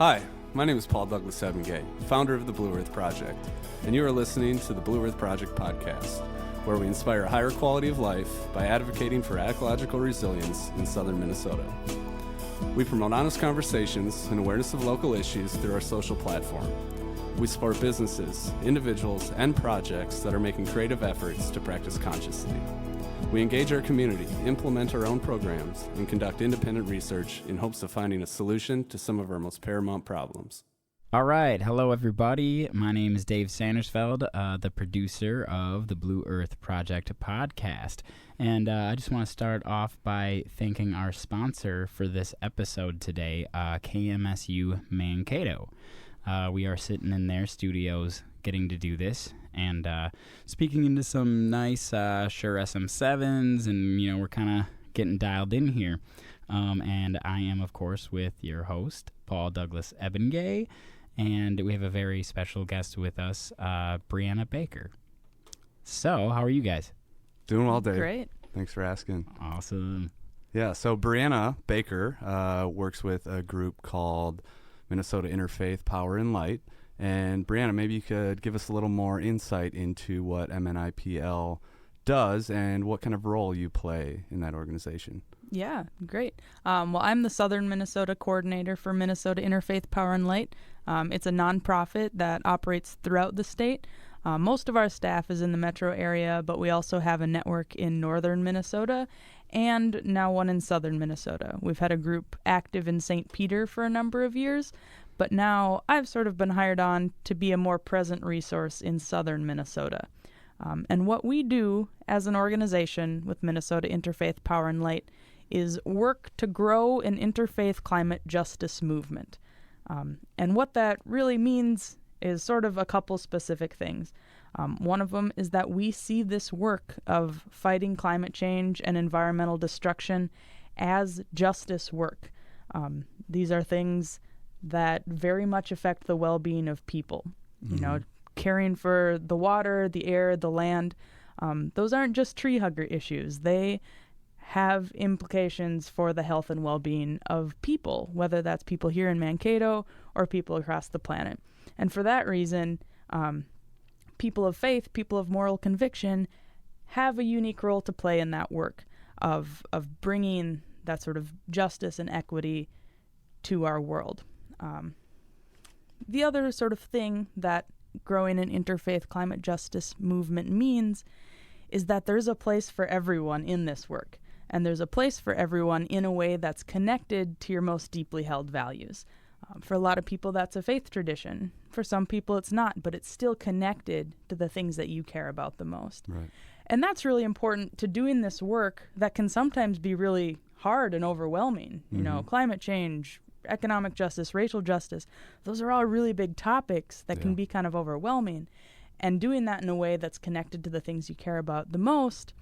Hi, my name is Paul Douglas Ebengay, founder of the Blue Earth Project, and you are listening to the Blue Earth Project podcast, where we inspire a higher quality of life by advocating for ecological resilience in southern Minnesota. We promote honest conversations and awareness of local issues through our social platform. We support businesses, individuals, and projects that are making creative efforts to practice consciously. We engage our community, implement our own programs, and conduct independent research in hopes of finding a solution to some of our most paramount problems. All right. Hello, everybody. My name is Dave Sandersfeld, the producer of the Blue Earth Project podcast. And I just want to start off by thanking our sponsor for this episode today, KMSU Mankato. We are sitting in their studios getting to do this and speaking into some nice Shure SM7s, and, we're kind of getting dialed in here. And I am, of course, with your host, Paul Douglas Ebengay, and we have a very special guest with us, Briana Baker. So, how are you guys? Doing well, Dave. Great. Thanks for asking. Awesome. Yeah, so Briana Baker works with a group called Minnesota Interfaith Power and Light. And Briana, maybe you could give us a little more insight into what MNIPL does and what kind of role you play in that organization. Yeah, great. Well, I'm the Southern Minnesota coordinator for Minnesota Interfaith Power and Light. It's a nonprofit that operates throughout the state. Most of our staff is in the metro area, but we also have a network in northern Minnesota and now one in southern Minnesota. We've had a group active in St. Peter for a number of years, but now I've sort of been hired on to be a more present resource in southern Minnesota. And what we do as an organization with Minnesota Interfaith Power and Light is work to grow an interfaith climate justice movement. And what that really means is sort of a couple specific things. One of them is that we see this work of fighting climate change and environmental destruction as justice work. These are things that very much affect the well-being of people. Mm-hmm. Caring for the water, the air, the land. Those aren't just tree hugger issues. They have implications for the health and well-being of people, whether that's people here in Mankato or people across the planet. And for that reason, people of faith, people of moral conviction, have a unique role to play in that work of bringing that sort of justice and equity to our world. The other sort of thing that growing an interfaith climate justice movement means is that there's a place for everyone in this work, and there's a place for everyone in a way that's connected to your most deeply held values. For a lot of people, that's a faith tradition. For some people, it's not, but it's still connected to the things that you care about the most. Right. And that's really important to doing this work that can sometimes be really hard and overwhelming. Mm-hmm. Climate change, economic justice, racial justice, those are all really big topics that can be kind of overwhelming. And doing that in a way that's connected to the things you care about the most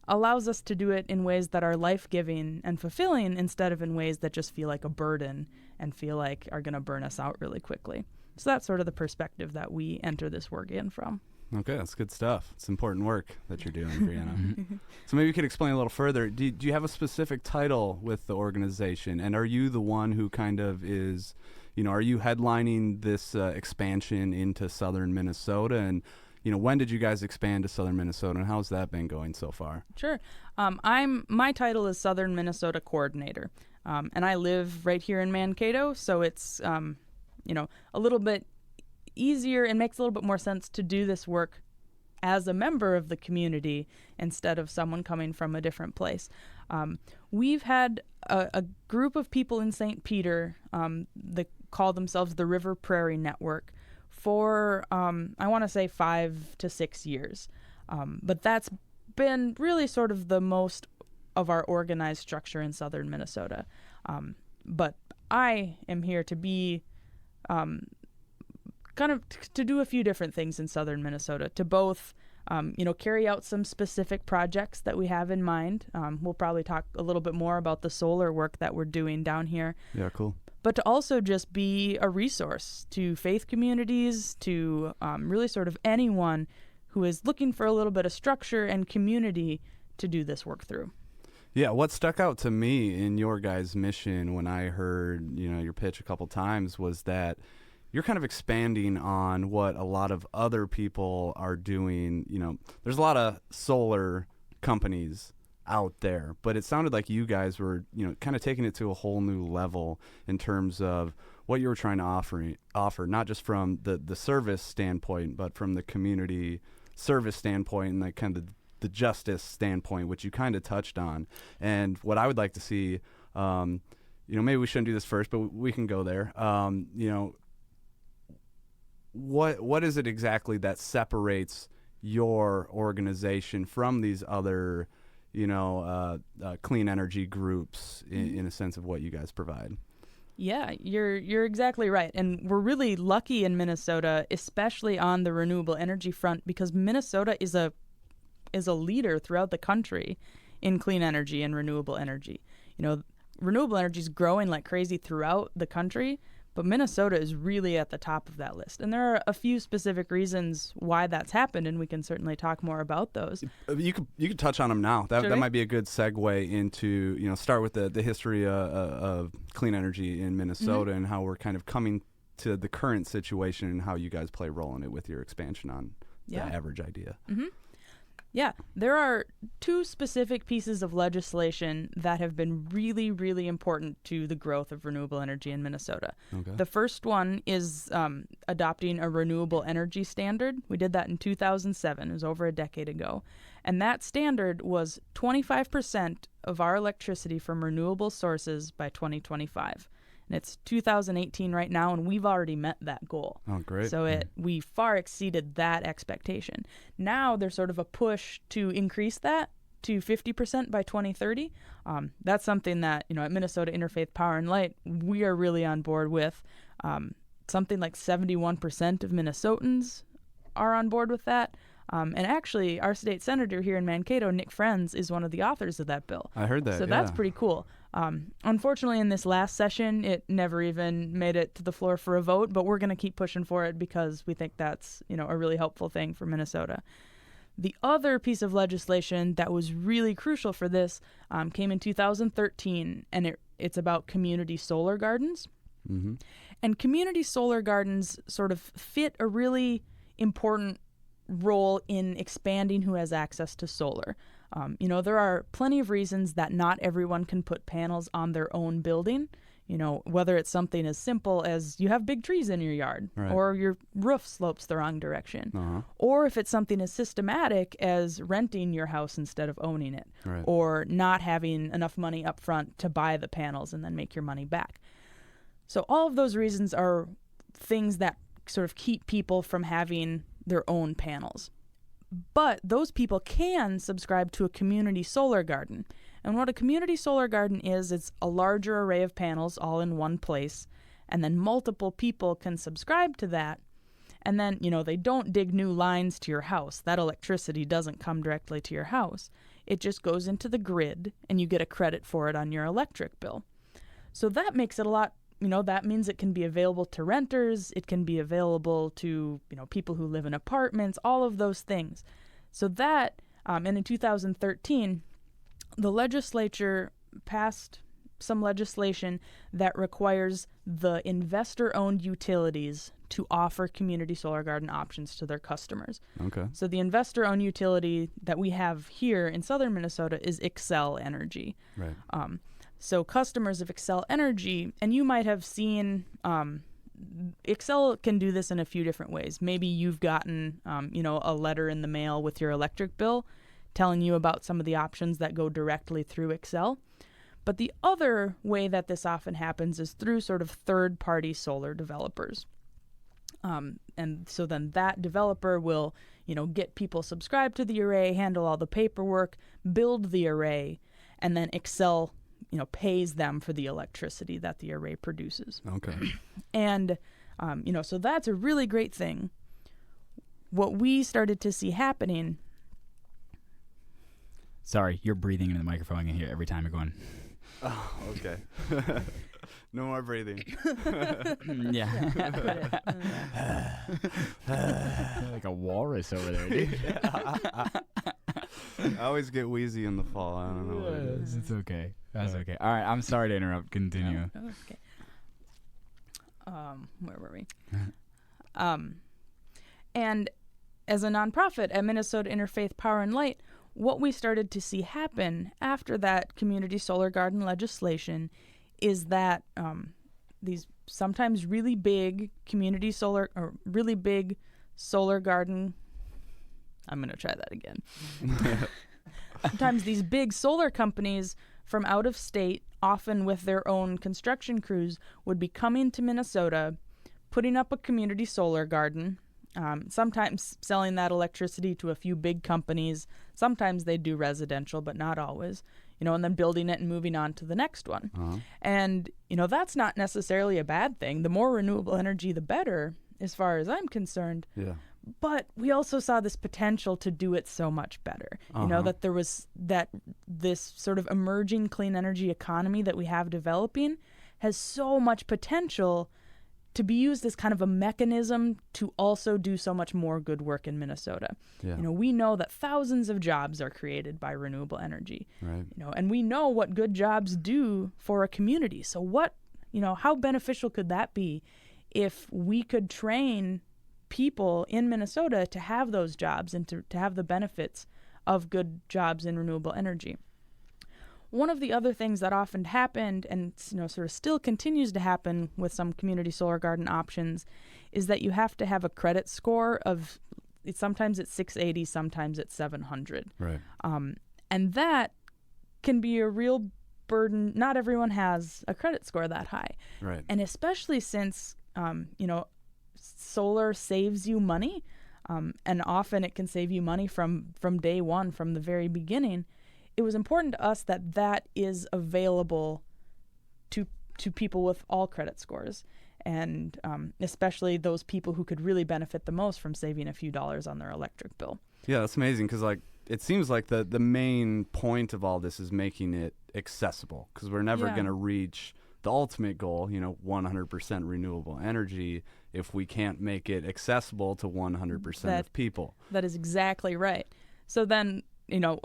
allows us to do it in ways that are life-giving and fulfilling instead of in ways that just feel like a burden and feel like are going to burn us out really quickly. So that's sort of the perspective that we enter this work in from. Okay, that's good stuff. It's important work that you're doing, Briana. So maybe you could explain a little further. Do you have a specific title with the organization? And are you the one who kind of is, are you headlining this expansion into southern Minnesota? And, when did you guys expand to southern Minnesota, and how's that been going so far? Sure. My title is Southern Minnesota Coordinator, and I live right here in Mankato, so it's, a little bit easier and makes a little bit more sense to do this work as a member of the community instead of someone coming from a different place. We've had a group of people in St. Peter that call themselves the River Prairie Network for, I want to say 5 to 6 years. But that's been really sort of the most of our organized structure in southern Minnesota. But I am here to be kind of to do a few different things in southern Minnesota, to both, carry out some specific projects that we have in mind. We'll probably talk a little bit more about the solar work that we're doing down here. Yeah, cool. But to also just be a resource to faith communities, to really sort of anyone who is looking for a little bit of structure and community to do this work through. Yeah, what stuck out to me in your guys' mission when I heard, your pitch a couple times was that you're kind of expanding on what a lot of other people are doing. There's a lot of solar companies out there, but it sounded like you guys were, kind of taking it to a whole new level in terms of what you were trying to offer, not just from the service standpoint, but from the community service standpoint and the justice standpoint, which you kind of touched on. And what I would like to see, maybe we shouldn't do this first, but we can go there. What is it exactly that separates your organization from these other, clean energy groups in a sense of what you guys provide? Yeah, you're exactly right. And we're really lucky in Minnesota, especially on the renewable energy front, because Minnesota is a leader throughout the country in clean energy and renewable energy. Renewable energy is growing like crazy throughout the country, but Minnesota is really at the top of that list. And there are a few specific reasons why that's happened, and we can certainly talk more about those. You could touch on them now. That might be a good segue into, start with the history of clean energy in Minnesota and how we're kind of coming to the current situation and how you guys play a role in it with your expansion on the average idea. Mm-hmm. Yeah, there are two specific pieces of legislation that have been really, really important to the growth of renewable energy in Minnesota. Okay. The first one is adopting a renewable energy standard. We did that in 2007. It was over a decade ago. And that standard was 25% of our electricity from renewable sources by 2025. And it's 2018 right now, and we've already met that goal. Oh, great. So we far exceeded that expectation. Now there's sort of a push to increase that to 50% by 2030. That's something that, at Minnesota Interfaith Power and Light, we are really on board with. Something like 71% of Minnesotans are on board with that. And actually, our state senator here in Mankato, Nick Friends, is one of the authors of that bill. I heard that. So that's pretty cool. Unfortunately, in this last session, it never even made it to the floor for a vote, but we're going to keep pushing for it because we think that's, a really helpful thing for Minnesota. The other piece of legislation that was really crucial for this came in 2013, and it's about community solar gardens. Mm-hmm. And community solar gardens sort of fit a really important role in expanding who has access to solar. There are plenty of reasons that not everyone can put panels on their own building, whether it's something as simple as you have big trees in your yard, right, or your roof slopes the wrong direction, or if it's something as systematic as renting your house instead of owning it, right, or not having enough money up front to buy the panels and then make your money back. So all of those reasons are things that sort of keep people from having their own panels. But those people can subscribe to a community solar garden. And what a community solar garden is, it's a larger array of panels all in one place, and then multiple people can subscribe to that. And then, they don't dig new lines to your house. That electricity doesn't come directly to your house. It just goes into the grid, and you get a credit for it on your electric bill. So that makes it a lot. That means it can be available to renters, it can be available to, people who live in apartments, all of those things. So that, and in 2013, the legislature passed some legislation that requires the investor-owned utilities to offer community solar garden options to their customers. Okay. So the investor-owned utility that we have here in southern Minnesota is Xcel Energy. Right. So customers of Xcel Energy, and you might have seen, Xcel can do this in a few different ways. Maybe you've gotten, a letter in the mail with your electric bill telling you about some of the options that go directly through Xcel. But the other way that this often happens is through sort of third-party solar developers. And so then that developer will, get people subscribed to the array, handle all the paperwork, build the array, and then Xcel pays them for the electricity that the array produces. Okay. And, so that's a really great thing. What we started to see happening... Sorry, you're breathing into the microphone. I can hear every time you're going... Oh, okay. No more breathing. Yeah. Like a walrus over there, dude. I always get wheezy in the fall. I don't know what it is. It's okay. That's okay. All right. I'm sorry to interrupt. Continue. No, okay. Where were we? And as a nonprofit at Minnesota Interfaith Power and Light, what we started to see happen after that community solar garden legislation is that these sometimes really big community solar or really big solar garden. I'm going to try that again. Sometimes these big solar companies from out of state, often with their own construction crews, would be coming to Minnesota, putting up a community solar garden, sometimes selling that electricity to a few big companies. Sometimes they do residential, but not always, and then building it and moving on to the next one. Uh-huh. And, that's not necessarily a bad thing. The more renewable energy, the better, as far as I'm concerned. Yeah. But we also saw this potential to do it so much better. That there was this sort of emerging clean energy economy that we have developing has so much potential to be used as kind of a mechanism to also do so much more good work in Minnesota. Yeah. We know that thousands of jobs are created by renewable energy. Right. And we know what good jobs do for a community. So how beneficial could that be if we could train people in Minnesota to have those jobs and to have the benefits of good jobs in renewable energy? One of the other things that often happened and sort of still continues to happen with some community solar garden options is that you have to have a credit score of sometimes it's 680, sometimes it's 700. Right. And that can be a real burden. Not everyone has a credit score that high. Right. And especially since solar saves you money, and often it can save you money from day one, from the very beginning. It was important to us that is available to people with all credit scores, and especially those people who could really benefit the most from saving a few dollars on their electric bill. Yeah, that's amazing because it seems like the main point of all this is making it accessible, because we're never going to reach the ultimate goal, 100% renewable energy, if we can't make it accessible to 100% of people. That is exactly right. So then,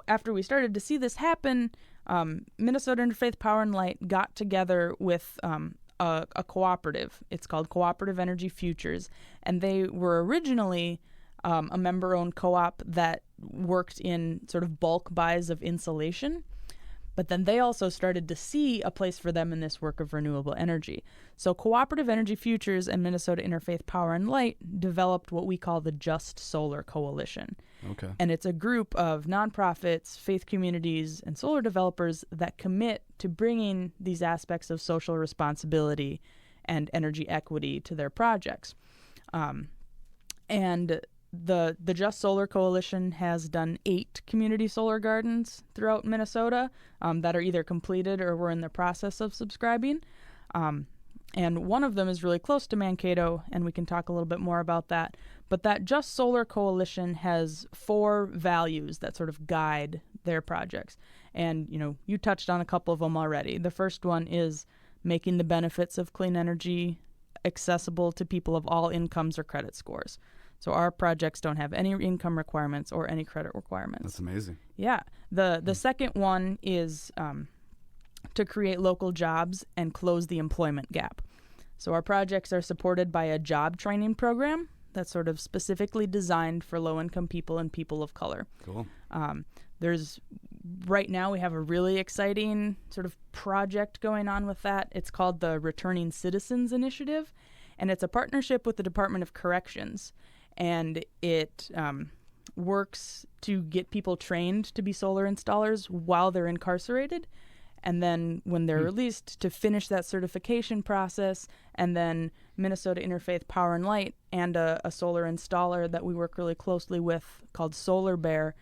after we started to see this happen, Minnesota Interfaith Power and Light got together with a cooperative. It's called Cooperative Energy Futures, and they were originally a member-owned co-op that worked in sort of bulk buys of insulation. But then they also started to see a place for them in this work of renewable energy. So Cooperative Energy Futures and Minnesota Interfaith Power and Light developed what we call the Just Solar Coalition. Okay. And it's a group of nonprofits, faith communities, and solar developers that commit to bringing these aspects of social responsibility and energy equity to their projects. And the Just Solar Coalition has done 8 community solar gardens throughout Minnesota that are either completed or we're in the process of subscribing. And one of them is really close to Mankato, and we can talk a little bit more about that. But that Just Solar Coalition has 4 values that sort of guide their projects. And, you touched on a couple of them already. The first one is making the benefits of clean energy accessible to people of all incomes or credit scores. So our projects don't have any income requirements or any credit requirements. That's amazing. Yeah. The second one is to create local jobs and close the employment gap. So our projects are supported by a job training program that's sort of specifically designed for low-income people and people of color. Cool. Right now we have a really exciting sort of project going on with that. It's called the Returning Citizens Initiative, and it's a partnership with the Department of Corrections. And it works to get people trained to be solar installers while they're incarcerated. And then when they're released, to finish that certification process. And then Minnesota Interfaith Power and Light and a solar installer that we work really closely with called Solar Bear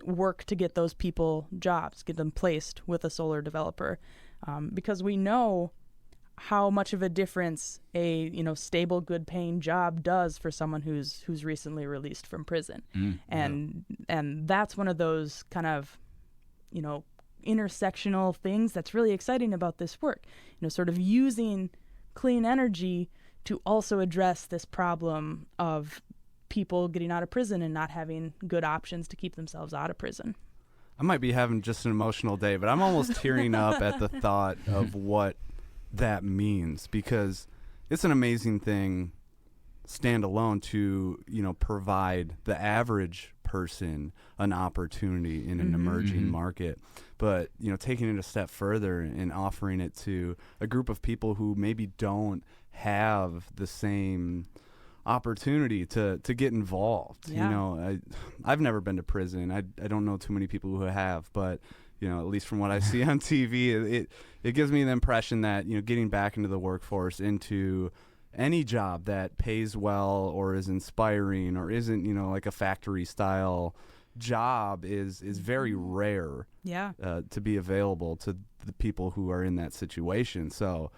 work to get those people jobs, get them placed with a solar developer. Because we know how much of a difference a stable, good-paying job does for someone who's recently released from prison, and that's one of those kind of intersectional things that's really exciting about this work. Sort of using clean energy to also address this problem of people getting out of prison and not having good options to keep themselves out of prison. I might be having just an emotional day, but I'm almost tearing up at the thought of what that means, because it's an amazing thing standalone to, provide the average person an opportunity in an emerging market. But, taking it a step further and offering it to a group of people who maybe don't have the same opportunity to get involved. Yeah. I've never been to prison. I don't know too many people who have, but at least from what I see on TV, it gives me the impression that getting back into the workforce, into any job that pays well or is inspiring or isn't like a factory style job is very rare. Yeah. To be available to the people who are in that situation. So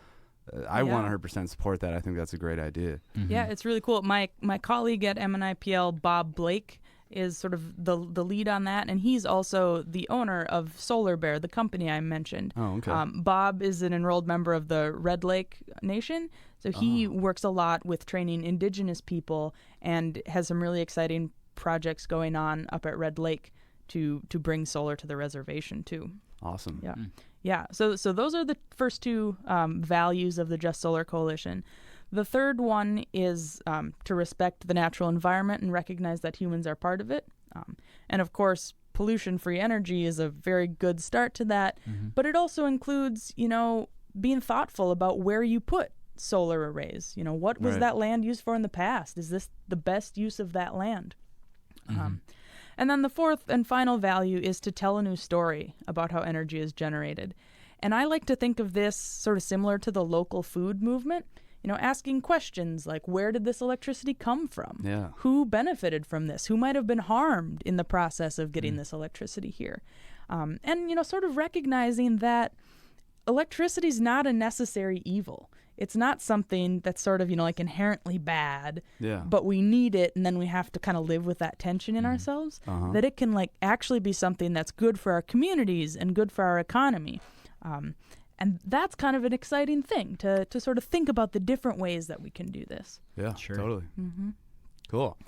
I 100% support that. I think that's a great idea. Yeah, it's really cool. My colleague at MNIPL, Bob Blake, is sort of the lead on that, and he's also the owner of Solar Bear, the company I mentioned. Oh, okay. Bob is an enrolled member of the Red Lake Nation, so he works a lot with training indigenous people and has some really exciting projects going on up at Red Lake to bring solar to the reservation too. Awesome. Yeah. Yeah. So those are the first two values of the Just Solar Coalition. The third one is to respect the natural environment and recognize that humans are part of it. And of course, pollution-free energy is a very good start to that. But it also includes, being thoughtful about where you put solar arrays. What was that land used for in the past? Is this the best use of that land? And then the fourth and final value is to tell a new story about how energy is generated. And I like to think of this sort of similar to the local food movement, asking questions like, where did this electricity come from? Yeah. Who benefited from this? Who might have been harmed in the process of getting this electricity here? And, sort of recognizing that electricity is not a necessary evil. It's not something that's sort of, like inherently bad, but we need it, and then we have to kind of live with that tension in ourselves, that it can actually be something that's good for our communities and good for our economy. And that's kind of an exciting thing to sort of think about the different ways that we can do this. Yeah, sure. Totally. Cool.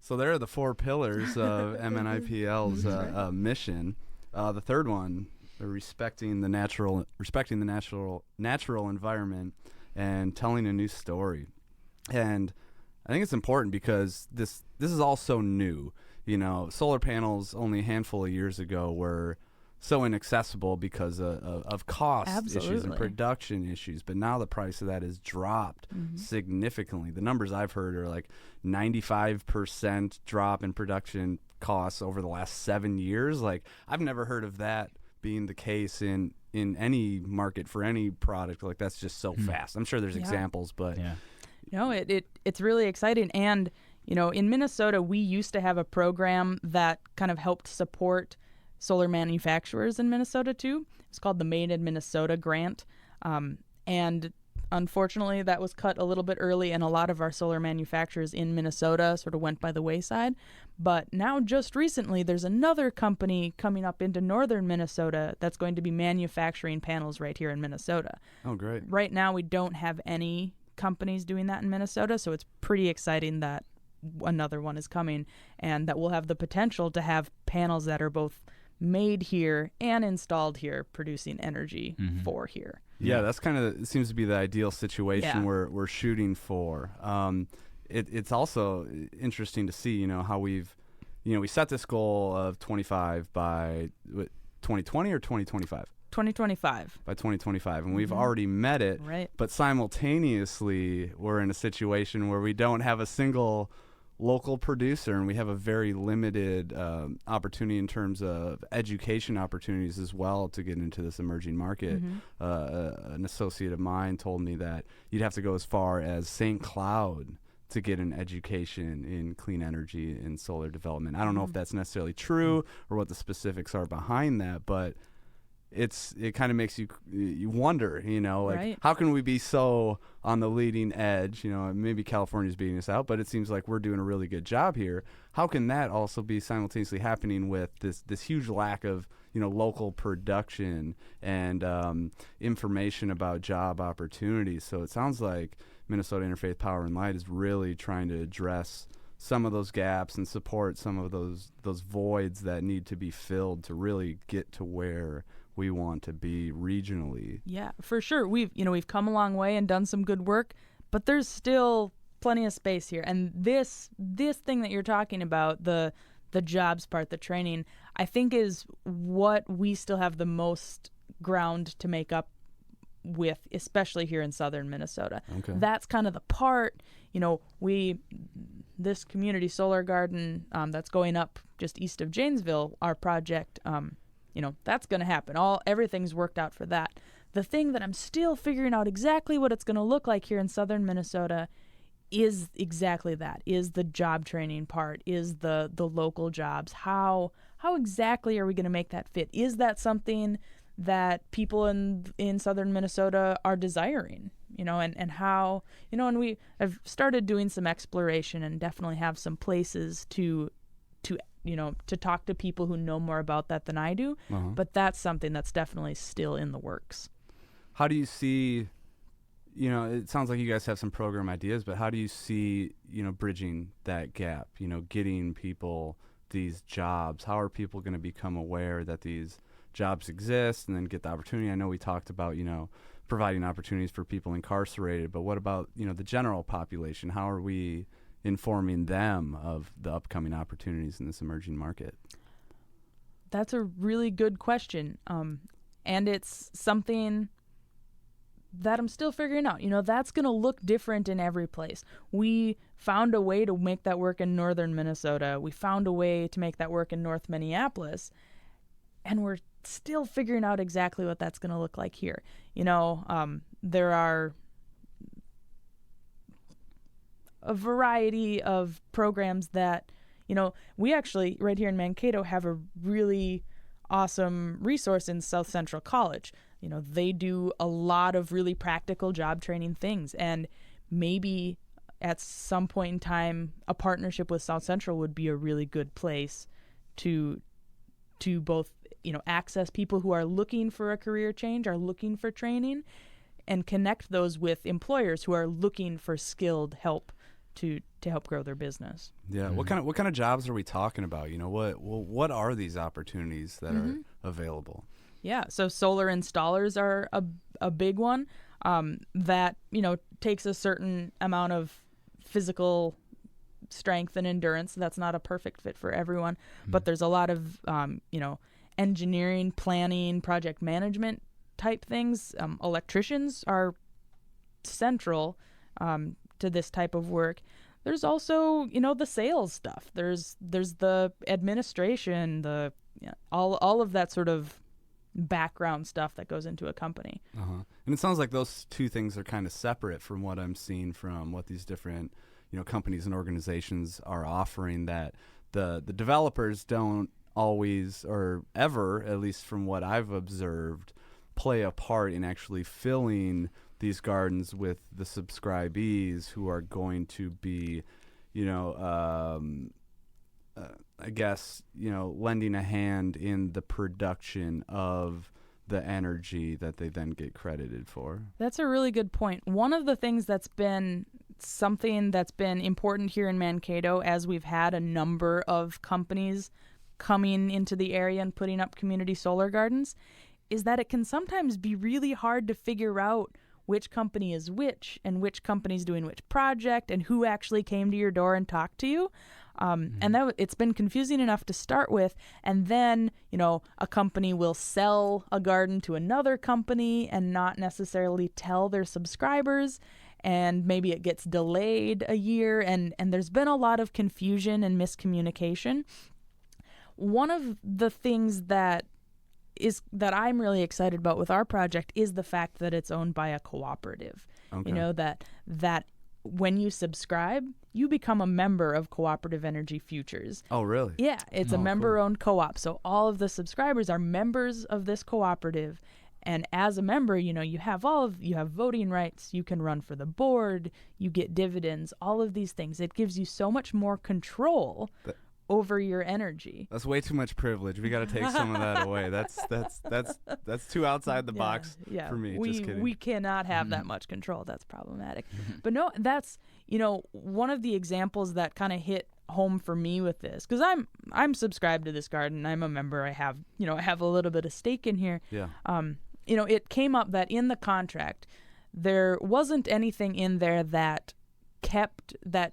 So there are the four pillars of MNIPL's mission. The third one, respecting the natural environment and telling a new story. And I think it's important because this is all so new. Solar panels only a handful of years ago were so inaccessible because of cost issues and production issues. But now the price of that has dropped significantly. The numbers I've heard are like 95% drop in production costs over the last 7 years. I've never heard of that being the case in any market for any product. That's just so fast. I'm sure there's examples, but it's really exciting. And in Minnesota, we used to have a program that kind of helped support solar manufacturers in Minnesota too. It's called the Made in Minnesota grant, and unfortunately that was cut a little bit early, and a lot of our solar manufacturers in Minnesota sort of went by the wayside. But now just recently there's another company coming up into northern Minnesota that's going to be manufacturing panels right here in Minnesota. Oh, great. Right now we don't have any companies doing that in Minnesota, so it's pretty exciting that another one is coming, and that we'll have the potential to have panels that are both made here and installed here, producing energy for here. Yeah, that's kind of, it seems to be the ideal situation we're shooting for. It's also interesting to see, how we've, we set this goal of 25 by 2020 or 2025? 2025. By 2025, and we've already met it. Right. But simultaneously, we're in a situation where we don't have a single local producer, and we have a very limited opportunity in terms of education opportunities as well to get into this emerging market. An associate of mine told me that you'd have to go as far as St. Cloud to get an education in clean energy and solar development. I don't know if that's necessarily true or what the specifics are behind that, but it kind of makes you wonder, how can we be so on the leading edge? Maybe California's beating us out, but it seems like we're doing a really good job here. How can that also be simultaneously happening with this huge lack of local production and information about job opportunities? So it sounds like Minnesota Interfaith Power and Light is really trying to address some of those gaps and support some of those voids that need to be filled to really get to where we want to be regionally. Yeah, for sure. We've come a long way and done some good work, but there's still plenty of space here. And this thing that you're talking about, the jobs part, the training, I think is what we still have the most ground to make up with, especially here in southern Minnesota. Okay. That's kind of the part, this community solar garden that's going up just east of Janesville, our project, that's going to happen. Everything's worked out for that. The thing that I'm still figuring out exactly what it's going to look like here in southern Minnesota is exactly that, is the job training part, is the local jobs. How exactly are we going to make that fit? Is that something that people in southern Minnesota are desiring, and how, and I've started doing some exploration and definitely have some places to talk to people who know more about that than I do. Uh-huh. But that's something that's definitely still in the works. How do you see, it sounds like you guys have some program ideas, but how do you see, bridging that gap, getting people these jobs? How are people going to become aware that these jobs exist and then get the opportunity? I know we talked about, providing opportunities for people incarcerated, but what about, the general population? How are we informing them of the upcoming opportunities in this emerging market? That's a really good question. And it's something that I'm still figuring out. That's going to look different in every place. We found a way to make that work in northern Minnesota. We found a way to make that work in North Minneapolis. And we're still figuring out exactly what that's going to look like here. There are a variety of programs that, we actually right here in Mankato have a really awesome resource in South Central College. They do a lot of really practical job training things, and maybe at some point in time, a partnership with South Central would be a really good place to both, access people who are looking for a career change, are looking for training, and connect those with employers who are looking for skilled help to help grow their business. Yeah. Mm-hmm. What kind of jobs are we talking about? What are these opportunities that are available? Yeah. So solar installers are a big one that, takes a certain amount of physical strength and endurance. That's not a perfect fit for everyone, but there's a lot of, engineering, planning, project management type things. Electricians are central to this type of work. There's also, the sales stuff. There's the administration, all of that sort of background stuff that goes into a company. Uh-huh. And it sounds like those two things are kind of separate from what I'm seeing from what these different, companies and organizations are offering, that the developers don't always or ever, at least from what I've observed, play a part in actually filling these gardens with the subscribees who are going to be, I guess, lending a hand in the production of the energy that they then get credited for. That's a really good point. One of the things that's been something that's been important here in Mankato, as we've had a number of companies coming into the area and putting up community solar gardens, is that it can sometimes be really hard to figure out which company is which and which company's doing which project and who actually came to your door and talked to you. And it's been confusing enough to start with. And then, a company will sell a garden to another company and not necessarily tell their subscribers. And maybe it gets delayed a year. And there's been a lot of confusion and miscommunication. One of the things that I'm really excited about with our project is the fact that it's owned by a cooperative. Okay. That when you subscribe, you become a member of Cooperative Energy Futures. Oh, really? Yeah, it's a member-owned co-op. So all of the subscribers are members of this cooperative. And as a member, you have voting rights, you can run for the board, you get dividends, all of these things. It gives you so much more control over your energy. That's way too much privilege. We got to take some of that away. That's too outside the box for me. Just kidding. We cannot have that much control. That's problematic. But no, that's, one of the examples that kind of hit home for me with this, because I'm subscribed to this garden. I'm a member. I have a little bit of stake in here. Yeah. It came up that in the contract there wasn't anything in there that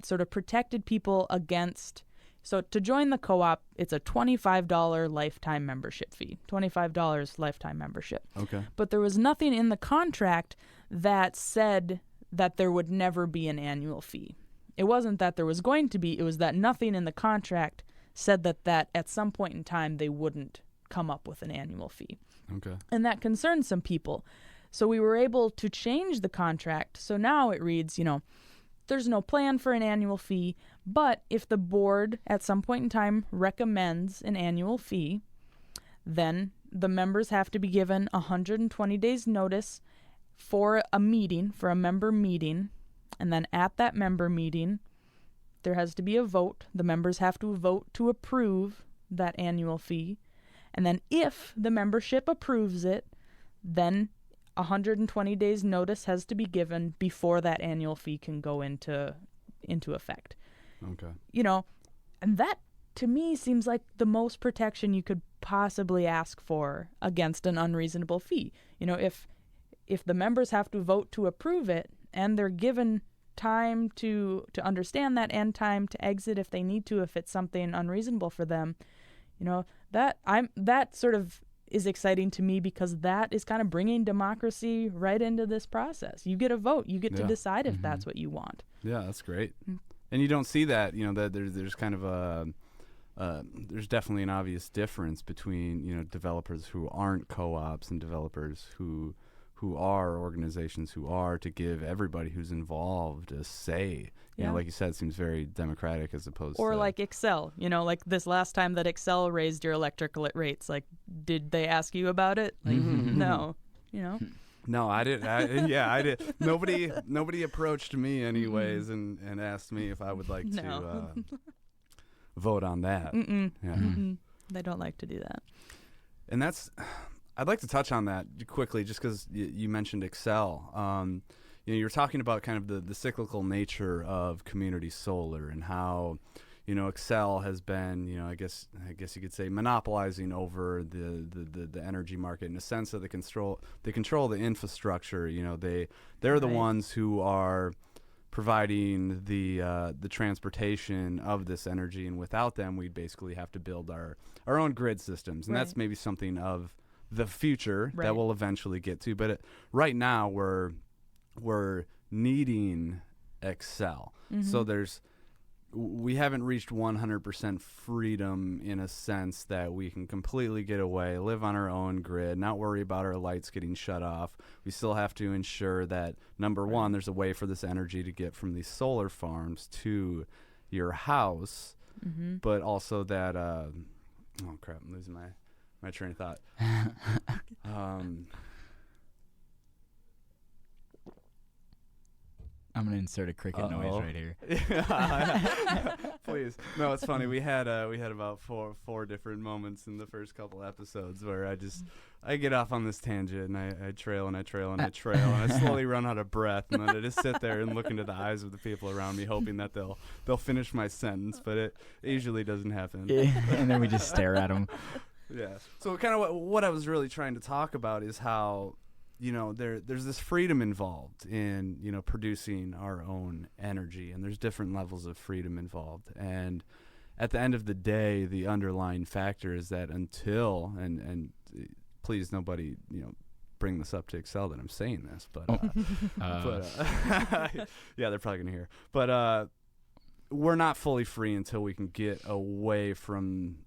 sort of protected people against. So to join the co-op, it's a $25 lifetime membership fee. $25 lifetime membership. Okay. But there was nothing in the contract that said that there would never be an annual fee. It wasn't that there was going to be, it was that nothing in the contract said that at some point in time they wouldn't come up with an annual fee. Okay. And that concerned some people. So we were able to change the contract. So now it reads, there's no plan for an annual fee, but if the board at some point in time recommends an annual fee, then the members have to be given 120 days notice for a member meeting. And then at that member meeting, there has to be a vote. The members have to vote to approve that annual fee. And then if the membership approves it, then 120 days notice has to be given before that annual fee can go into effect. Okay. And that to me seems like the most protection you could possibly ask for against an unreasonable fee. If the members have to vote to approve it and they're given time to understand that and time to exit if they need to, if it's something unreasonable for them, that sort of is exciting to me, because that is kind of bringing democracy right into this process. You get a vote. You get to decide if that's what you want. Yeah, that's great. And you don't see that, that there's kind of there's definitely an obvious difference between, developers who aren't co-ops and developers who are organizations who are, to give everybody who's involved a say. Like you said, it seems very democratic as opposed or to... like Excel, like this last time that Excel raised your electric rates, like, did they ask you about it? Like, no, No, I didn't. I did. Nobody approached me anyways and asked me if I would like to vote on that. They don't like to do that. And I'd like to touch on that quickly, just because you mentioned Excel. You were talking about kind of the cyclical nature of community solar and how, Excel has been, I guess you could say, monopolizing over the energy market in a sense that they control the infrastructure. They're the ones who are providing the transportation of this energy, and without them, we'd basically have to build our own grid systems, and that's maybe something of the future that we'll eventually get to. But right now, we're needing Excel. So we haven't reached 100% freedom in a sense that we can completely get away, live on our own grid, not worry about our lights getting shut off. We still have to ensure that, number one, there's a way for this energy to get from these solar farms to your house, but also that, oh crap, I'm losing my train of thought. I'm going to insert a cricket noise right here. Please. No, it's funny. We had about four different moments in the first couple episodes where I get off on this tangent and I trail and I trail and I trail and I slowly run out of breath, and then I just sit there and look into the eyes of the people around me, hoping that they'll finish my sentence, but it usually doesn't happen. And then we just stare at them. Yeah. So kind of what I was really trying to talk about is how, there's this freedom involved in, producing our own energy, and there's different levels of freedom involved. And at the end of the day, the underlying factor is that until, and please nobody, bring this up to Excel that I'm saying this, but yeah, they're probably going to hear. But we're not fully free until we can get away from,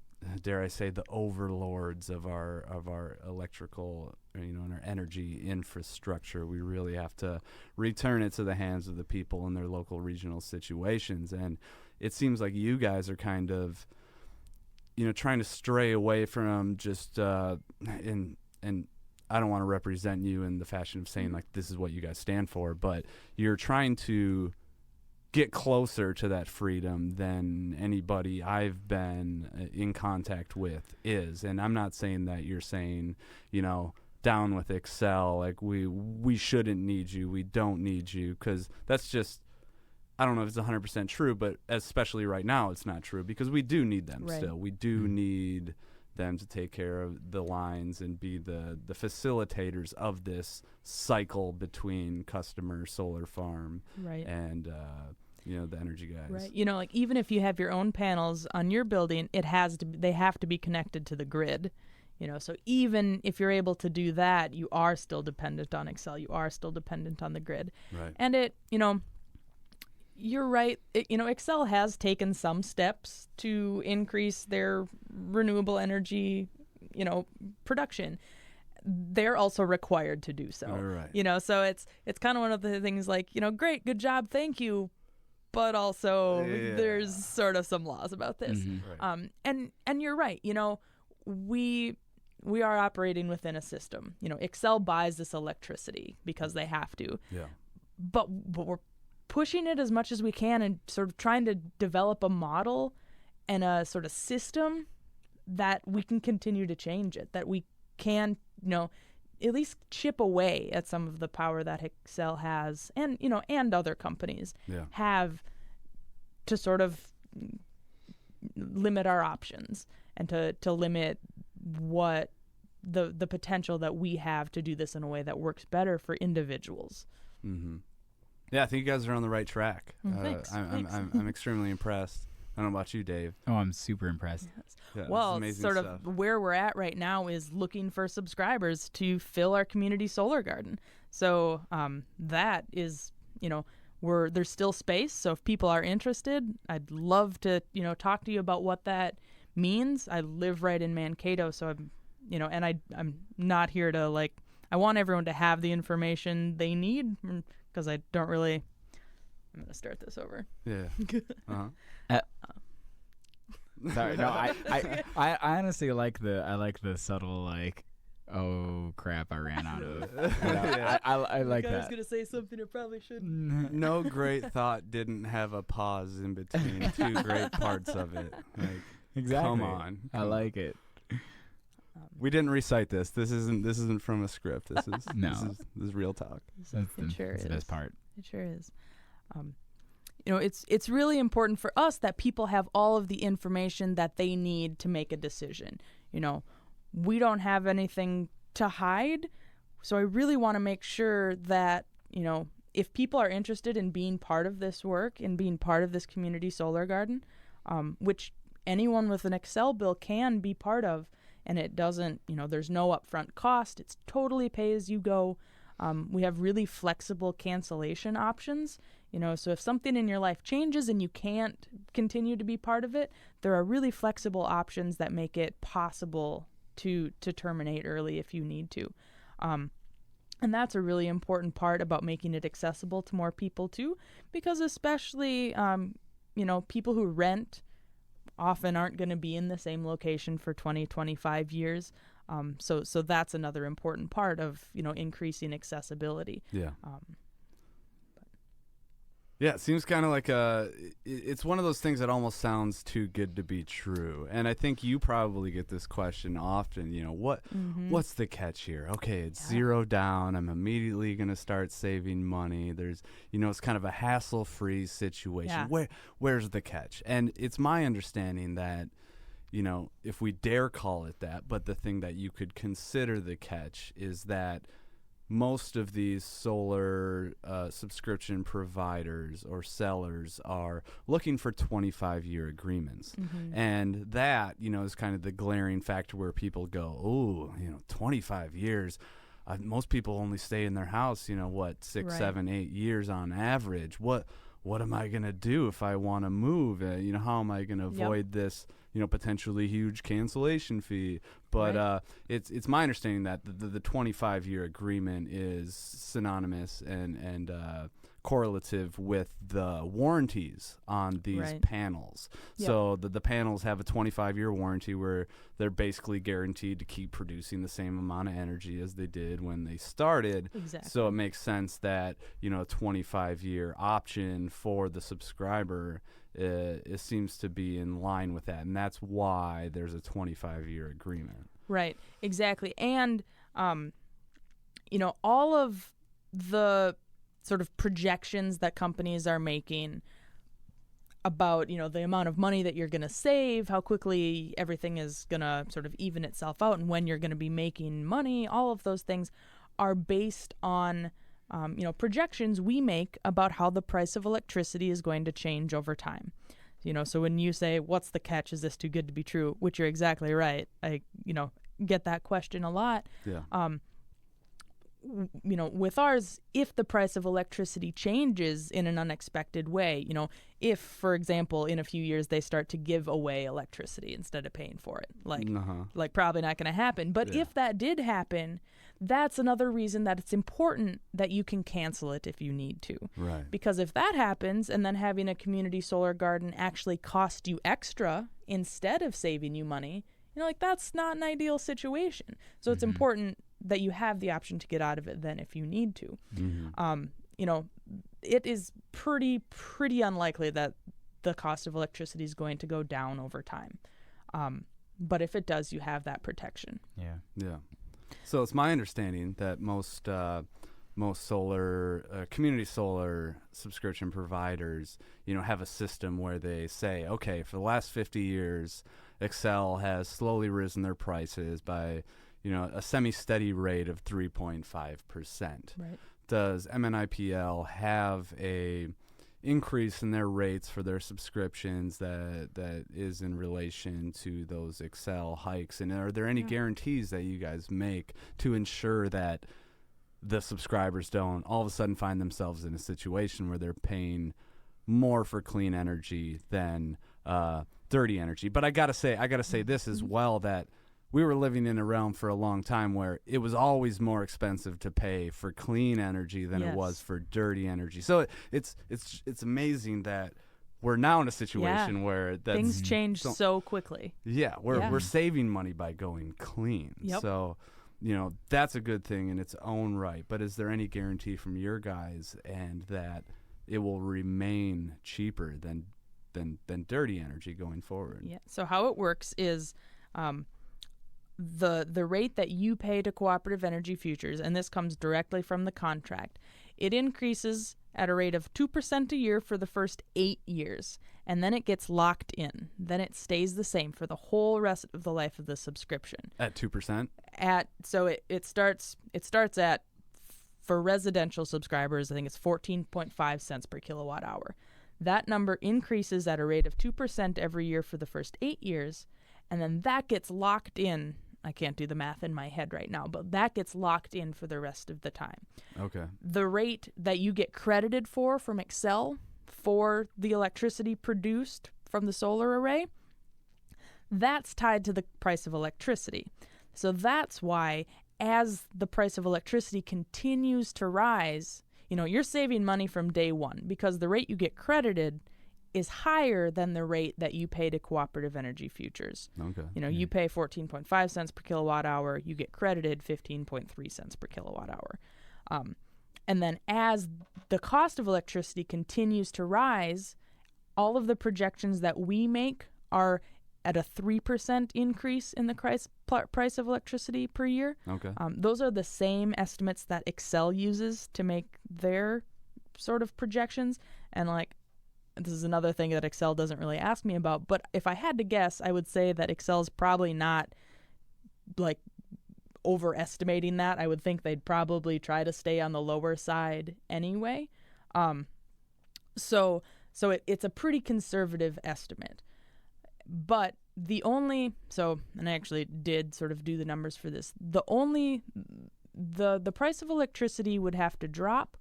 dare I say, the overlords of our electrical, and our energy infrastructure. We really have to return it to the hands of the people in their local regional situations. And it seems like you guys are kind of, trying to stray away from just, and I don't want to represent you in the fashion of saying like this is what you guys stand for, but you're trying to get closer to that freedom than anybody I've been in contact with is. And I'm not saying that you're saying, down with Excel, like we shouldn't need you, we don't need you, because that's just, I don't know if it's 100% true, but especially right now it's not true, because we do need them still. We do need them to take care of the lines and be the facilitators of this cycle between customer, solar farm, and the energy guys. Right. Like even if you have your own panels on your building, they have to be connected to the grid. So even if you're able to do that, you are still dependent on Excel. You are still dependent on the grid. Right. And you're right. Excel has taken some steps to increase their renewable energy, production. They're also required to do so. Right. So it's kind of one of the things like, great, good job, thank you. But also there's sort of some laws about this. Right. And you're right. We are operating within a system. Excel buys this electricity because they have to. Yeah. But we're pushing it as much as we can and sort of trying to develop a model and a sort of system that we can continue to change it, that we can, at least chip away at some of the power that Excel has and other companies have to sort of limit our options and to limit what the potential that we have to do this in a way that works better for individuals. Mm-hmm. Yeah, I think you guys are on the right track. Thanks. I'm extremely impressed. I don't know about you, Dave. Oh, I'm super impressed. Yes. Yeah, Well, sort of where we're at right now is looking for subscribers to fill our community solar garden. So that is, there's still space. So if people are interested, I'd love to, talk to you about what that means. I live right in Mankato, so I'm, and I'm not here to I want everyone to have the information they need because I don't really. I'm gonna start this over. Yeah. Sorry, no, I honestly like the subtle oh crap, I ran out of. I like that. I was gonna say something I probably shouldn't. No great thought didn't have a pause in between two great parts of it. Exactly. Come on. I like it. We didn't recite this. This isn't from a script. This is No. This is real talk. That's the best part. It sure is. It's really important for us that people have all of the information that they need to make a decision. We don't have anything to hide, so I really want to make sure that, if people are interested in being part of this work and being part of this community solar garden, which anyone with an Excel bill can be part of, and it doesn't, there's no upfront cost. It's totally pay as you go. We have really flexible cancellation options. So if something in your life changes and you can't continue to be part of it, there are really flexible options that make it possible to terminate early if you need to. And that's a really important part about making it accessible to more people too, because especially, people who rent often aren't going to be in the same location for 20, 25 years. So that's another important part of, increasing accessibility. Yeah. Yeah, it seems kind of like it's one of those things that almost sounds too good to be true. And I think you probably get this question often, what's the catch here? Okay, it's zero down. I'm immediately going to start saving money. There's, it's kind of a hassle-free situation. Yeah. Where's the catch? And it's my understanding that, if we dare call it that, but the thing that you could consider the catch is that most of these solar subscription providers or sellers are looking for 25-year agreements. Mm-hmm. And that, is kind of the glaring factor where people go, 25 years. Most people only stay in their house, 6, 7, 8 years on average. What am I going to do if I want to move? How am I going to avoid this, potentially huge cancellation fee? But it's my understanding that the 25-year agreement is synonymous and correlative with the warranties on these panels. Yep. So the panels have a 25-year warranty where they're basically guaranteed to keep producing the same amount of energy as they did when they started. Exactly. So it makes sense that, a 25-year option for the subscriber it seems to be in line with that, and that's why there's a 25-year agreement. Right, exactly. And all of the sort of projections that companies are making about, the amount of money that you're going to save, how quickly everything is going to sort of even itself out, and when you're going to be making money, all of those things are based on, projections we make about how the price of electricity is going to change over time. So when you say, what's the catch? Is this too good to be true? Which you're exactly right. I, get that question a lot. Yeah. With ours, if the price of electricity changes in an unexpected way, if, for example, in a few years they start to give away electricity instead of paying for it, like probably not going to happen. But if that did happen, that's another reason that it's important that you can cancel it if you need to. Right. Because if that happens and then having a community solar garden actually cost you extra instead of saving you money, that's not an ideal situation. So it's important that you have the option to get out of it then if you need to. It is pretty unlikely that the cost of electricity is going to go down over time. But if it does, you have that protection. Yeah. So it's my understanding that most solar, community solar subscription providers, have a system where they say, okay, for the last 50 years, Xcel has slowly risen their prices by, a semi-steady rate of 3.5%. Right. Does MNIPL have a increase in their rates for their subscriptions that is in relation to those Xcel hikes? And are there any guarantees that you guys make to ensure that the subscribers don't all of a sudden find themselves in a situation where they're paying more for clean energy than dirty energy? But I gotta say this as well, that we were living in a realm for a long time where it was always more expensive to pay for clean energy than it was for dirty energy. So it's amazing that we're now in a situation where things change so quickly. Yeah, we're saving money by going clean. Yep. So, that's a good thing in its own right. But is there any guarantee from your guys and that it will remain cheaper than dirty energy going forward? Yeah. So how it works is the rate that you pay to Cooperative Energy Futures, and this comes directly from the contract, it increases at a rate of 2% a year for the first 8 years, and then it gets locked in. Then it stays the same for the whole rest of the life of the subscription. At 2%? So it starts at, for residential subscribers, I think it's 14.5 cents per kilowatt hour. That number increases at a rate of 2% every year for the first 8 years, and then that gets locked in. I can't do the math in my head right now, but that gets locked in for the rest of the time. Okay. The rate that you get credited for from Xcel for the electricity produced from the solar array, that's tied to the price of electricity. So that's why as the price of electricity continues to rise, you're saving money from day one because the rate you get credited is higher than the rate that you pay to Cooperative Energy Futures. Okay. You pay 14.5 cents per kilowatt hour, you get credited 15.3 cents per kilowatt hour. And then as the cost of electricity continues to rise, all of the projections that we make are at a 3% increase in the price of electricity per year. Okay. Those are the same estimates that Xcel uses to make their sort of projections. And this is another thing that Xcel doesn't really ask me about, but if I had to guess, I would say that Xcel's probably not overestimating that. I would think they'd probably try to stay on the lower side anyway. So it's a pretty conservative estimate. But and I actually did sort of do the numbers for this. The price of electricity would have to drop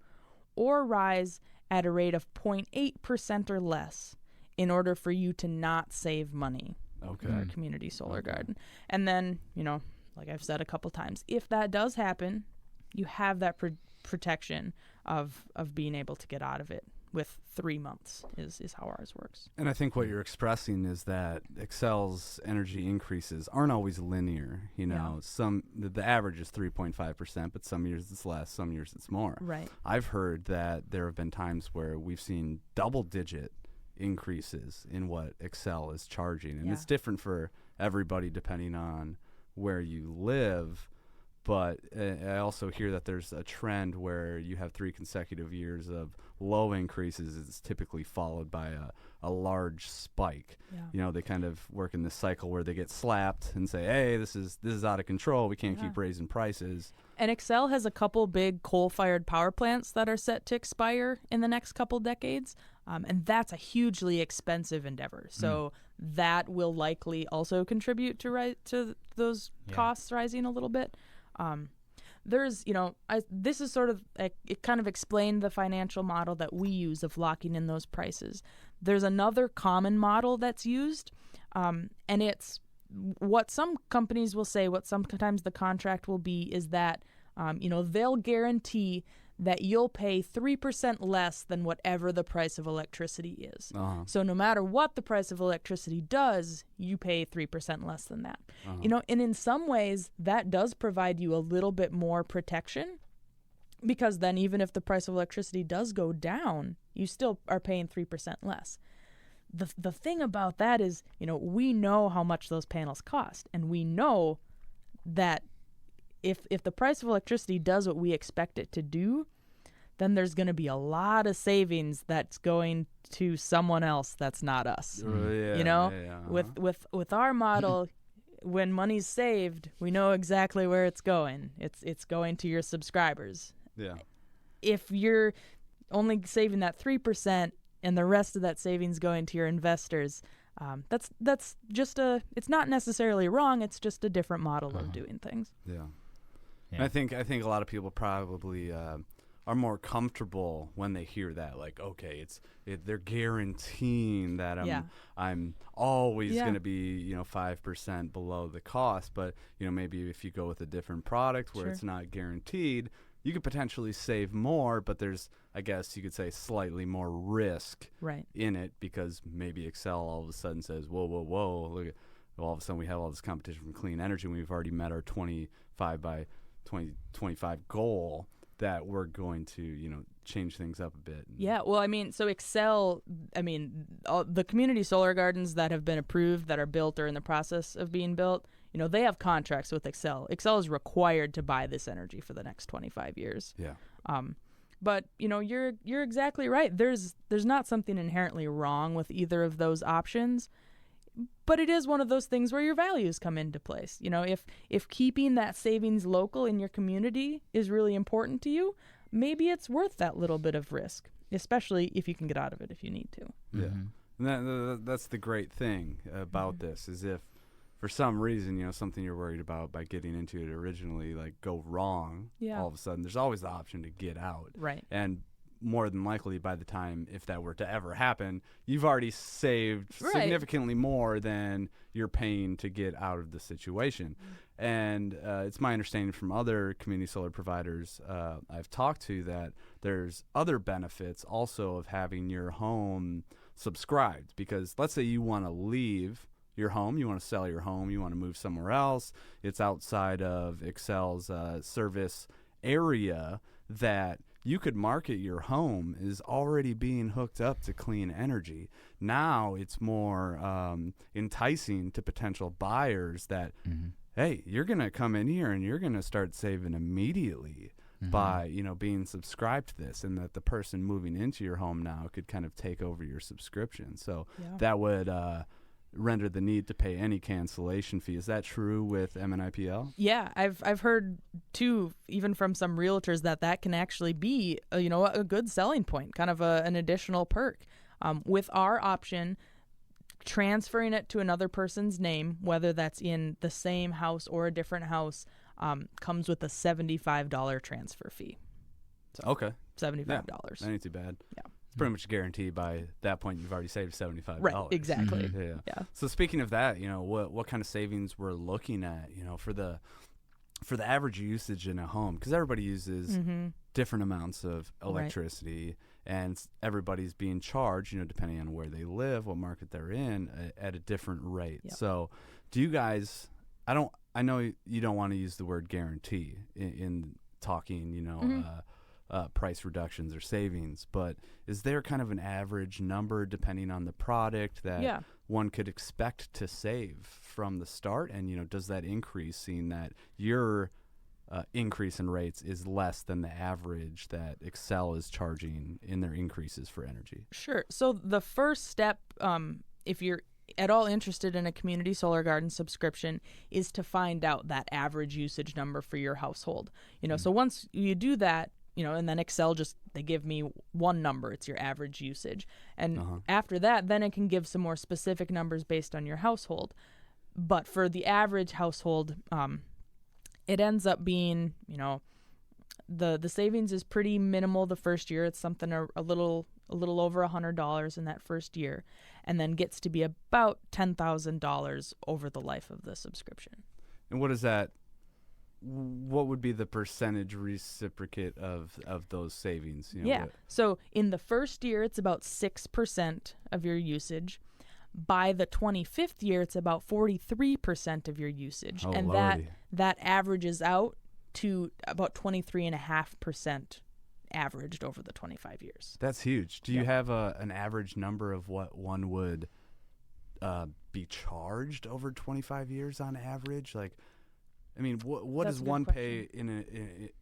or rise at a rate of 0.8% or less in order for you to not save money with our community solar garden. And then, like I've said a couple times, if that does happen, you have that protection of being able to get out of it with 3 months is how ours works. And I think what you're expressing is that Excel's energy increases aren't always linear. You know, the average is 3.5%, but some years it's less, some years it's more. Right. I've heard that there have been times where we've seen double-digit increases in what Excel is charging, and it's different for everybody depending on where you live. But I also hear that there's a trend where you have 3 consecutive years of low increases. It's typically followed by a large spike. Yeah. You know, they kind of work in this cycle where they get slapped and say, hey, this is out of control. We can't keep raising prices. And Excel has a couple big coal-fired power plants that are set to expire in the next couple decades. And that's a hugely expensive endeavor. So that will likely also contribute to those costs rising a little bit. There's, this is sort of, it kind of explained the financial model that we use of locking in those prices. There's another common model that's used, and it's what some companies will say, what sometimes the contract will be is that, they'll guarantee that you'll pay 3% less than whatever the price of electricity is. So no matter what the price of electricity does, you pay 3% less than that. And in some ways, that does provide you a little bit more protection, because then even if the price of electricity does go down, you still are paying 3% less. The thing about that is, we know how much those panels cost, and we know that if the price of electricity does what we expect it to do, then there's going to be a lot of savings that's going to someone else that's not us. With our model, when money's saved, we know exactly where it's going. It's going to your subscribers. Yeah. If you're only saving that 3% and the rest of that savings going to your investors, that's just it's not necessarily wrong. It's just a different model of doing things. Yeah. And I think a lot of people probably are more comfortable when they hear that, like, okay, they're guaranteeing that I'm always going to be 5% below the cost. But maybe if you go with a different product where it's not guaranteed, you could potentially save more, but there's, I guess you could say, slightly more risk in it, because maybe Excel all of a sudden says, whoa, look at, all of a sudden we have all this competition from clean energy, and we've already met our 25 by 2025 goal, that we're going to, change things up a bit. Yeah, well, so Excel, the community solar gardens that have been approved, that are built or in the process of being built, they have contracts with Excel. Excel is required to buy this energy for the next 25 years. Yeah. But, you're exactly right. There's not something inherently wrong with either of those options. But it is one of those things where your values come into place. If keeping that savings local in your community is really important to you, maybe it's worth that little bit of risk, especially if you can get out of it if you need to. Yeah. And that's the great thing about this, is if for some reason, something you're worried about by getting into it originally, like, go wrong, all of a sudden, there's always the option to get out. Right. And more than likely, by the time, if that were to ever happen, you've already saved significantly more than you're paying to get out of the situation. And it's my understanding from other community solar providers I've talked to that there's other benefits also of having your home subscribed, because let's say you want to leave your home, you want to sell your home, you want to move somewhere else, it's outside of Excel's service area, that you could market your home is already being hooked up to clean energy. Now it's more enticing to potential buyers that, hey, you're going to come in here and you're going to start saving immediately by, being subscribed to this, and that the person moving into your home now could kind of take over your subscription. So that would render the need to pay any cancellation fee. Is that true with MNIPL? Yeah, I've heard too, even from some realtors, that can actually be a good selling point, kind of an additional perk. With our option, transferring it to another person's name, whether that's in the same house or a different house, comes with a $75 transfer fee. Okay. $75. Yeah, that ain't too bad. Yeah. Pretty much guaranteed by that point you've already saved $75. Right, exactly. Yeah. So speaking of that, what kind of savings we're looking at, for the average usage in a home, because everybody uses different amounts of electricity, and everybody's being charged, depending on where they live, what market they're in, at a different rate. Yep. So do you guys, I know you don't want to use the word guarantee in talking, price reductions or savings, but is there kind of an average number depending on the product that one could expect to save from the start? And, does that increase, seeing that your increase in rates is less than the average that Excel is charging in their increases for energy? Sure. So the first step, if you're at all interested in a community solar garden subscription, is to find out that average usage number for your household. So once you do that, and then Excel they give me one number, it's your average usage. And after that, then it can give some more specific numbers based on your household. But for the average household, it ends up being, the savings is pretty minimal the first year. It's something a little over $100 in that first year, and then gets to be about $10,000 over the life of the subscription. And what would be the percentage reciprocate of those savings? So in the first year, it's about 6% of your usage. By the 25th year, it's about 43% of your usage. Oh, and Lordy. that averages out to about 23.5% averaged over the 25 years. That's huge. Do you have an average number of what one would be charged over 25 years on average? What does one pay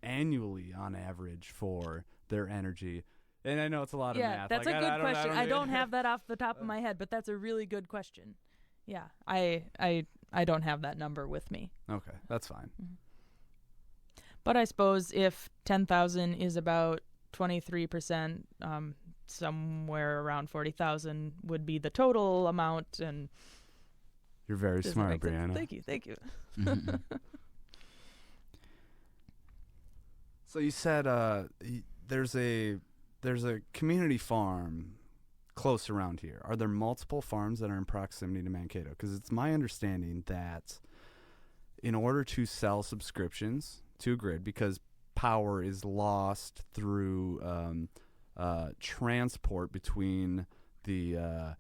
annually on average for their energy? And I know it's a lot of math. That's a good question. I don't have that off the top of my head, but that's a really good question. Yeah, I don't have that number with me. Okay, that's fine. Mm-hmm. But I suppose if 10,000 is about 23%, somewhere around 40,000 would be the total amount. And you're very smart, Briana. Thank you. Mm-hmm. So you said there's a community farm close around here. Are there multiple farms that are in proximity to Mankato? Because it's my understanding that in order to sell subscriptions to a grid, because power is lost through transport between the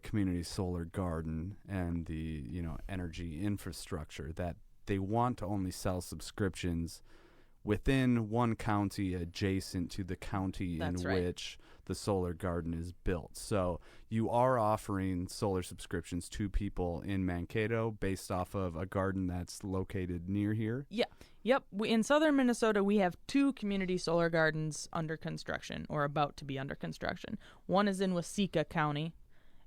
community solar garden and the energy infrastructure, that they want to only sell subscriptions within one county adjacent to the county which the solar garden is built. So you are offering solar subscriptions to people in Mankato based off of a garden that's located near here? Yeah. Yep. In southern Minnesota, we have 2 community solar gardens under construction or about to be under construction. One is in Waseca County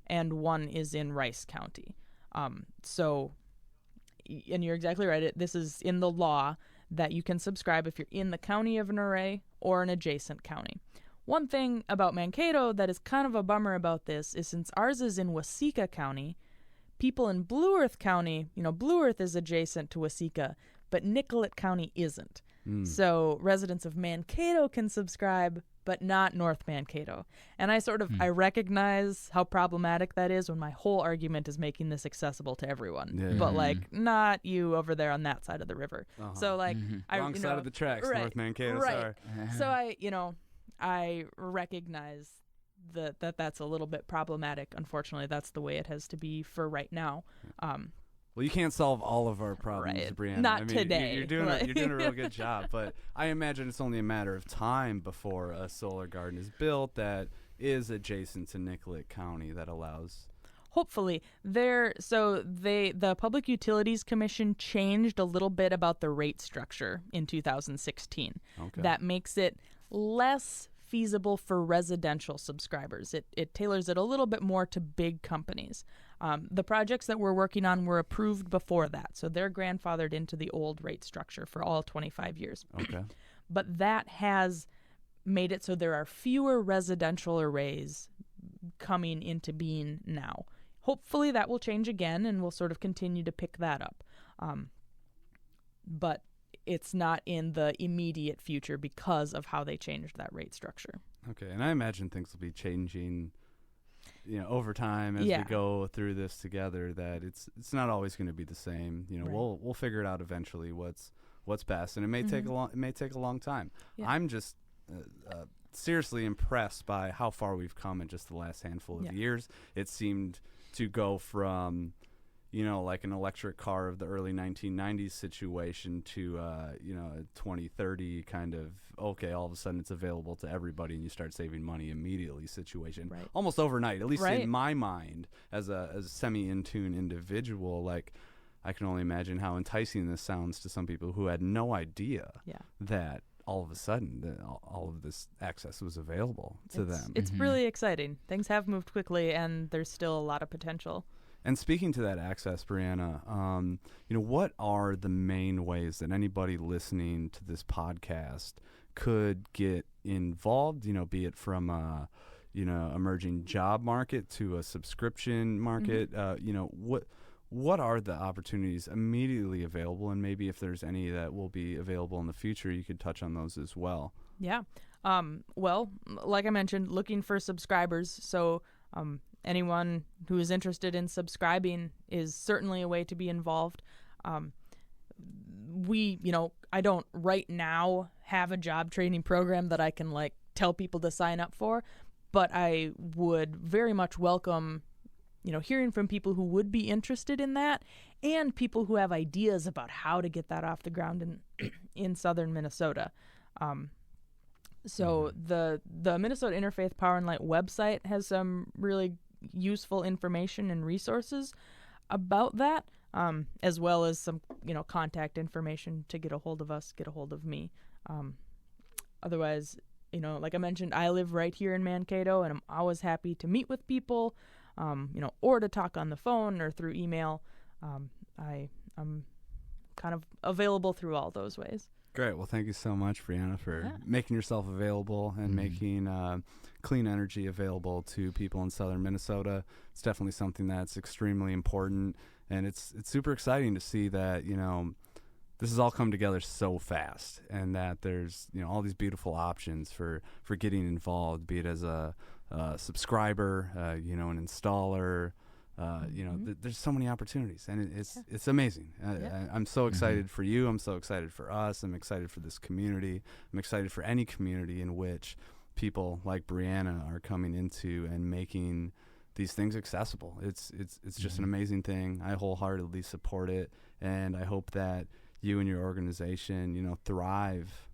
and one is in Rice County. And you're exactly right. This is in the law that you can subscribe if you're in the county of an array or an adjacent county. One thing about Mankato that is kind of a bummer about this is, since ours is in Waseca County, people in Blue Earth County, Blue Earth is adjacent to Waseca, but Nicollet County isn't. So residents of Mankato can subscribe, but not North Mankato. And I recognize how problematic that is when my whole argument is making this accessible to everyone. But not you over there on that side of the river. So wrong side of the tracks, right, North Mankato. Right. So I recognize that's a little bit problematic. Unfortunately, that's the way it has to be for right now. Well, you can't solve all of our problems, right. Briana. Not today. You're doing a real good job, but I imagine it's only a matter of time before a solar garden is built that is adjacent to Nicollet County that allows. Hopefully. The Public Utilities Commission changed a little bit about the rate structure in 2016. Okay. That makes it less feasible for residential subscribers. It tailors it a little bit more to big companies. The projects that we're working on were approved before that, so they're grandfathered into the old rate structure for all 25 years. Okay. But that has made it so there are fewer residential arrays coming into being now. Hopefully that will change again, and we'll sort of continue to pick that up. But it's not in the immediate future because of how they changed that rate structure. Okay, and I imagine things will be changing, over time as we go through this together. That it's not always going to be the same. Right. We'll figure it out eventually what's best, and it may take a long time. Yeah. I'm just seriously impressed by how far we've come in just the last handful of years. It seemed to go from, like an electric car of the early 1990s situation to, a 2030 kind of, okay, all of a sudden it's available to everybody and you start saving money immediately situation. Right. Almost overnight, at least Right. in my mind, as a semi-in-tune individual. Like, I can only imagine how enticing this sounds to some people who had no idea that all of a sudden all of this access was available to them. It's really exciting. Things have moved quickly, and there's still a lot of potential. And speaking to that access, Briana, what are the main ways that anybody listening to this podcast could get involved, be it from a, emerging job market to a subscription market? What are the opportunities immediately available? And maybe if there's any that will be available in the future, you could touch on those as well. Yeah. Well, like I mentioned, looking for subscribers. So anyone who is interested in subscribing is certainly a way to be involved. I don't right now have a job training program that I can tell people to sign up for, but I would very much welcome hearing from people who would be interested in that, and people who have ideas about how to get that off the ground in southern Minnesota. So the Minnesota Interfaith Power and Light website has some really useful information and resources about that, as well as some contact information to get a hold of us, get a hold of me. Otherwise, like I mentioned, I live right here in Mankato, and I'm always happy to meet with people, or to talk on the phone or through email. I'm kind of available through all those ways. Great. Well, thank you so much, Briana, for making yourself available and making clean energy available to people in southern Minnesota. It's definitely something that's extremely important, and it's super exciting to see that, this has all come together so fast, and that there's, all these beautiful options for getting involved, be it as a subscriber, an installer. There's so many opportunities, and it's amazing. I'm so excited for you. I'm so excited for us. I'm excited for this community. I'm excited for any community in which people like Briana are coming into and making these things accessible. It's just an amazing thing. I wholeheartedly support it, and I hope that you and your organization, thrive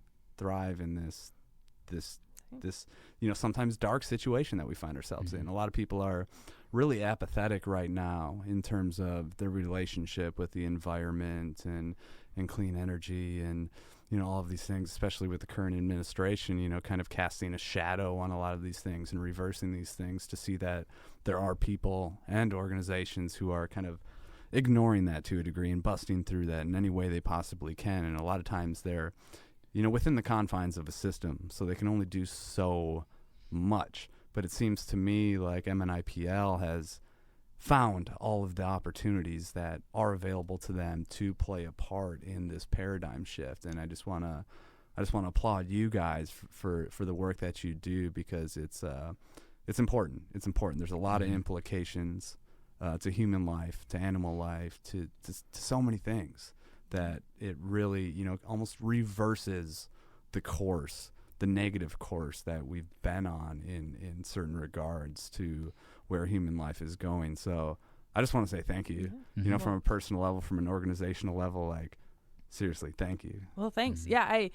in this sometimes dark situation that we find ourselves in. A lot of people are really apathetic right now in terms of their relationship with the environment and clean energy and, all of these things, especially with the current administration, kind of casting a shadow on a lot of these things and reversing these things, to see that there are people and organizations who are kind of ignoring that to a degree and busting through that in any way they possibly can. And a lot of times they're within the confines of a system, so they can only do so much. But it seems to me like MNIPL has found all of the opportunities that are available to them to play a part in this paradigm shift. And I just want to applaud you guys for the work that you do, because it's important. It's important. There's a lot of implications to human life, to animal life, to so many things, that it really, almost reverses the negative course that we've been on in certain regards to where human life is going. So I just want to say thank you, from a personal level, from an organizational level, seriously, thank you. Well, thanks. Yeah,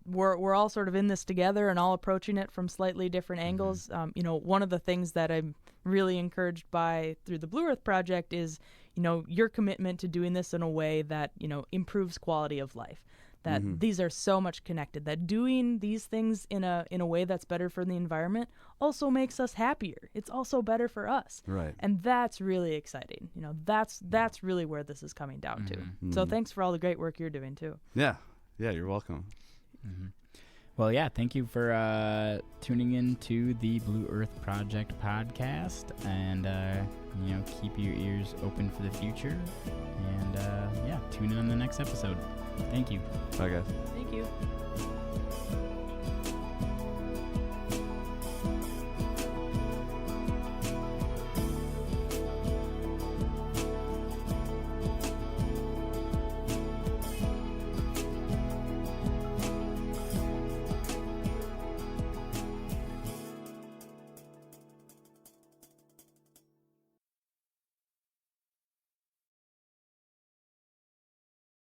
we're all sort of in this together and all approaching it from slightly different angles. One of the things that I'm really encouraged by through the Blue Earth Project is, your commitment to doing this in a way that, improves quality of life. That these are so much connected, that doing these things in a way that's better for the environment also makes us happier. It's also better for us. Right. And that's really exciting. That's really where this is coming down to. So thanks for all the great work you're doing too. Yeah, you're welcome. Well, yeah, thank you for tuning in to the Blue Earth Project podcast, and keep your ears open for the future, and tune in on the next episode. Thank you. Bye, guys. Thank you.